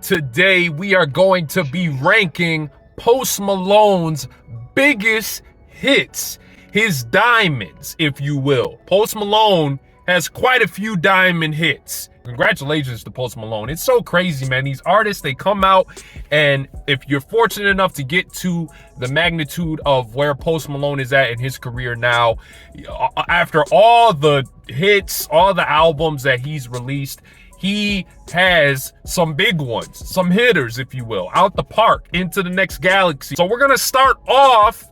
Today we are going to be ranking Post Malone's biggest hits, his diamonds, if you will. Post Malone has quite a few diamond hits. Congratulations to Post Malone. It's so crazy, man. These artists, they come out, and if you're fortunate enough to get to the magnitude of where Post Malone is at in his career now, after all the hits, all the albums that he's released, he has some big ones, some hitters, if you will, out the park, into the next galaxy. So we're gonna start off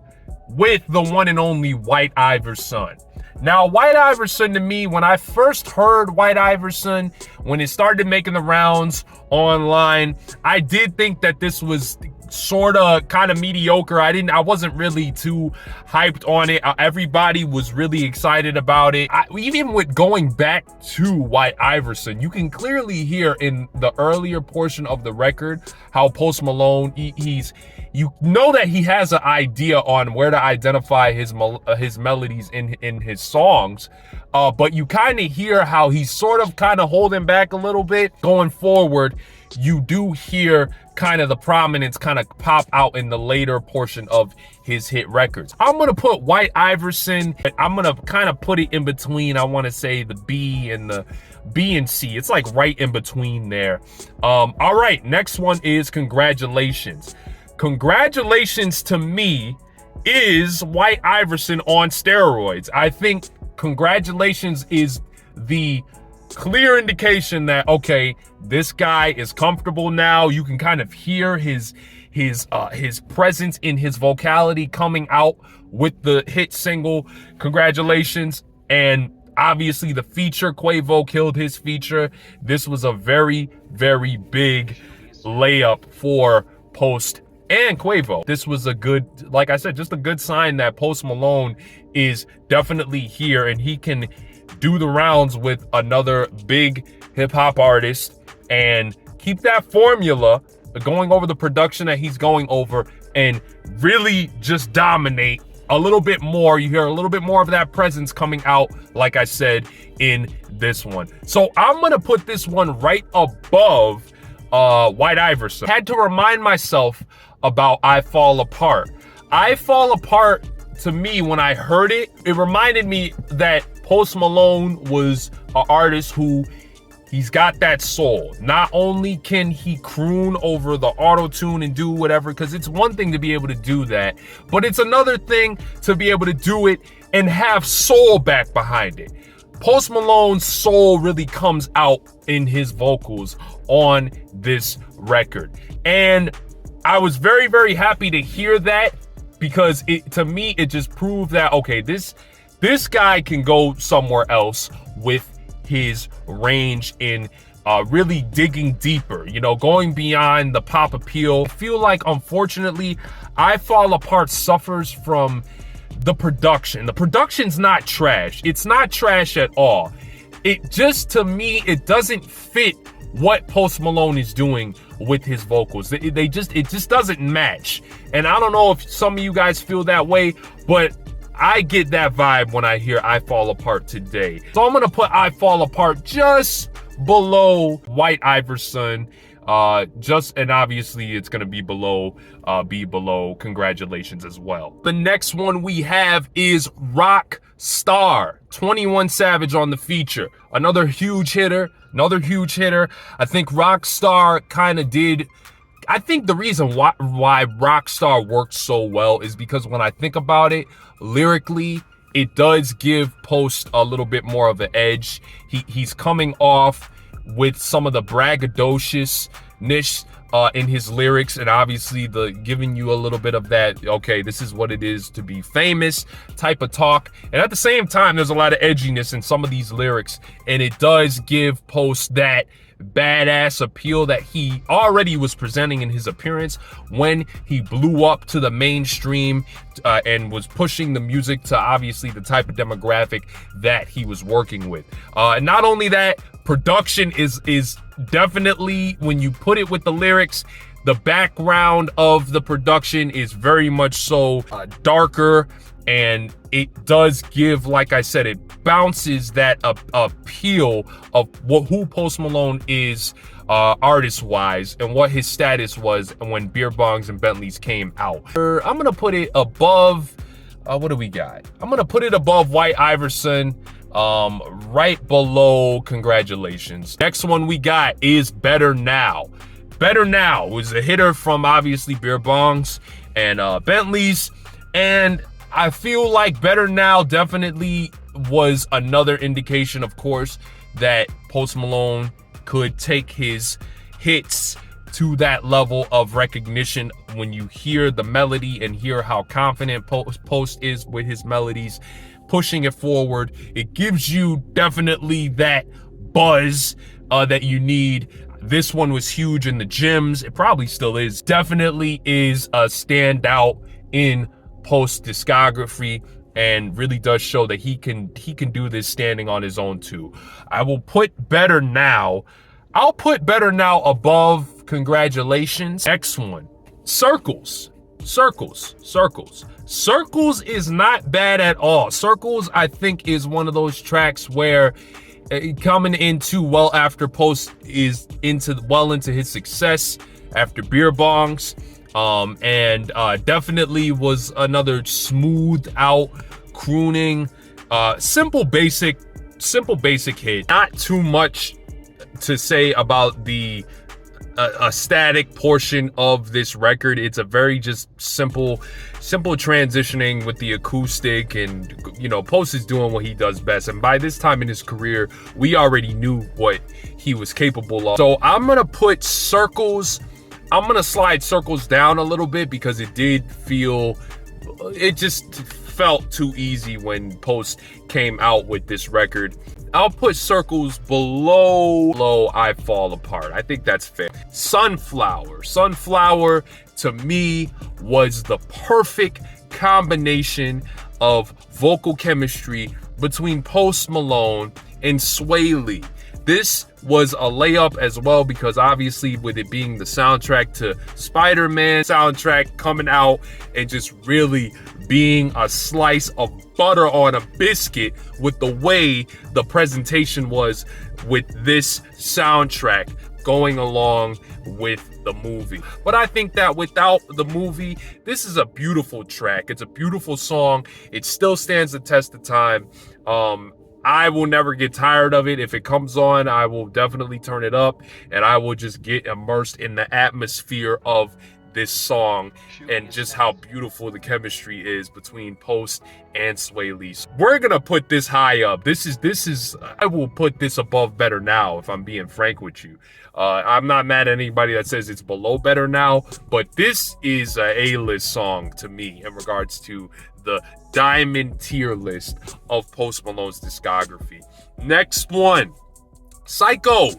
with the one and only White Iverson. Now, White Iverson, to me, when I first heard White Iverson, when it started making the rounds online, I did think that this was sort of kind of mediocre. I wasn't really too hyped on it. Everybody was really excited about it. Even with going back to White Iverson, you can clearly hear in the earlier portion of the record how Post Malone, you know that he has an idea on where to identify his melodies in his songs, but you kind of hear how he's sort of kind of holding back a little bit. Going forward, you do hear kind of the prominence kind of pop out in the later portion of his hit records. I'm gonna put White Iverson, I'm gonna kind of put it in between, I want to say the B and C. It's like right in between there. All right, next one is Congratulations. Congratulations, to me, is White Iverson on steroids. I think Congratulations is the clear indication that, okay, this guy is comfortable now. You can kind of hear his presence in his vocality coming out with the hit single Congratulations. And obviously the feature, Quavo killed his feature. This was a very, very big layup for Post and Quavo. This was a good, like I said, just a good sign that Post Malone is definitely here and he can do the rounds with another big hip-hop artist and keep that formula going over the production that he's going over and really just dominate a little bit more. You hear a little bit more of that presence coming out, like I said, in this one. So I'm gonna put this one right above White Iverson. Had to remind myself about I Fall Apart. I Fall Apart, to me, when I heard it, it reminded me that Post Malone was an artist who, he's got that soul. Not only can he croon over the auto-tune and do whatever, because it's one thing to be able to do that, but it's another thing to be able to do it and have soul back behind it. Post Malone's soul really comes out in his vocals on this record. And I was very, very happy to hear that, because to me, it just proved that, okay, this guy can go somewhere else with his range in really digging deeper, going beyond the pop appeal. I feel like, unfortunately, I Fall Apart suffers from the production. The production's not trash. It's not trash at all. It just, to me, it doesn't fit what Post Malone is doing with his vocals. It just doesn't match. And I don't know if some of you guys feel that way, but I get that vibe when I hear I Fall Apart today. So I'm gonna put I Fall Apart just below White Iverson. And obviously it's gonna be below Congratulations as well. The next one we have is Rock Star, 21 Savage on the feature. Another huge hitter. I think Rock Star kind of did. I think the reason why Rockstar worked so well is because when I think about it, lyrically, it does give Post a little bit more of an edge. He's coming off with some of the braggadociousness in his lyrics, and obviously the giving you a little bit of that, okay, this is what it is to be famous type of talk. And at the same time, there's a lot of edginess in some of these lyrics, and it does give Post that badass appeal that he already was presenting in his appearance when he blew up to the mainstream and was pushing the music to obviously the type of demographic that he was working with. And not only that, production is definitely, when you put it with the lyrics, the background of the production is very much so darker, and it does give, like I said, it bounces that appeal of who Post Malone is artist-wise and what his status was when Beer Bongs and Bentleys came out. I'm gonna put it above, what do we got? I'm gonna put it above White Iverson, right below Congratulations. Next one we got is Better Now. Better Now was a hitter from obviously Beer Bongs and Bentleys, and I feel like Better Now definitely was another indication, of course, that Post Malone could take his hits to that level of recognition. When you hear the melody and hear how confident Post is with his melodies, pushing it forward, it gives you definitely that buzz that you need. This one was huge in the gyms. It probably still is. Definitely is a standout in Post discography, and really does show that he can do this standing on his own too. I will put Better Now. I'll put Better Now above Congratulations. Next one, Circles. Circles is not bad at all. Circles, I think, is one of those tracks where coming into well after Post is well into his success after Beer Bongs, and definitely was another smooth out crooning, simple basic hit. Not too much to say about the a static portion of this record. It's a very just simple transitioning with the acoustic, and you know, Post is doing what he does best, and by this time in his career we already knew what he was capable of. So I'm gonna put Circles, I'm gonna slide Circles down a little bit because it just felt too easy when Post came out with this record. I'll put Circles below I Fall Apart. I think that's fair. Sunflower to me was the perfect combination of vocal chemistry between Post Malone and Sway Lee. This was a layup as well, because obviously with it being the soundtrack to Spider-Man, soundtrack coming out and just really being a slice of butter on a biscuit with the way the presentation was with this soundtrack going along with the movie. But I think that without the movie, this is a beautiful track. It's a beautiful song. It still stands the test of time. I will never get tired of it. If it comes on, I will definitely turn it up, and I will just get immersed in the atmosphere of this song and just how beautiful the chemistry is between Post and Sway Lee. We're gonna put this high up. This is I will put this above Better Now, if I'm being frank with you. I'm not mad at anybody that says it's below Better Now, but this is a A-list song to me in regards to the diamond tier list of Post Malone's discography. Next one, Psycho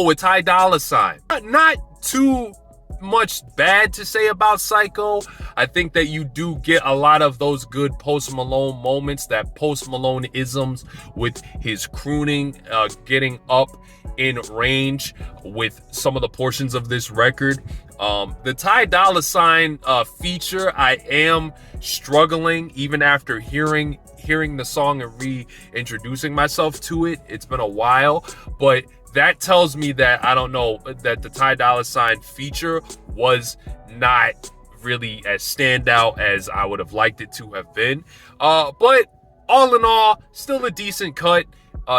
with Ty Dolla $ign. Not too much bad to say about Psycho. I think that you do get a lot of those good Post Malone moments, that Post Malone isms with his crooning, getting up in range with some of the portions of this record. The Ty Dolla $ign feature, I am struggling even after hearing the song and reintroducing myself to it. It's been a while, but that tells me that, I don't know, that the Ty Dolla $ign feature was not really as standout as I would have liked it to have been. But all in all, still a decent cut.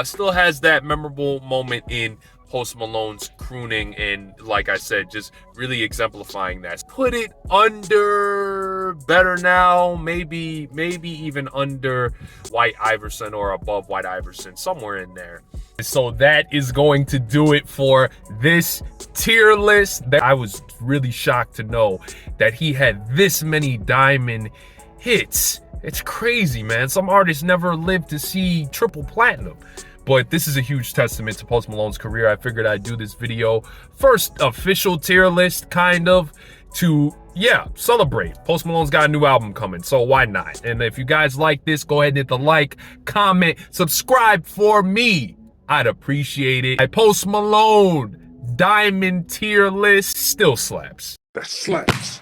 Still has that memorable moment in Post Malone's crooning, and like I said, just really exemplifying that. Put it under Better Now, maybe even under White Iverson or above White Iverson, somewhere in there. So that is going to do it for this tier list. I was really shocked to know that he had this many diamond hits. It's crazy, man. Some artists never lived to see triple platinum. But this is a huge testament to Post Malone's career. I figured I'd do this video, first official tier list, kind of, to, yeah, celebrate. Post Malone's got a new album coming, so why not? And if you guys like this, go ahead and hit the like, comment, subscribe for me. I'd appreciate it. Post Malone, diamond tier list, still slaps. That slaps.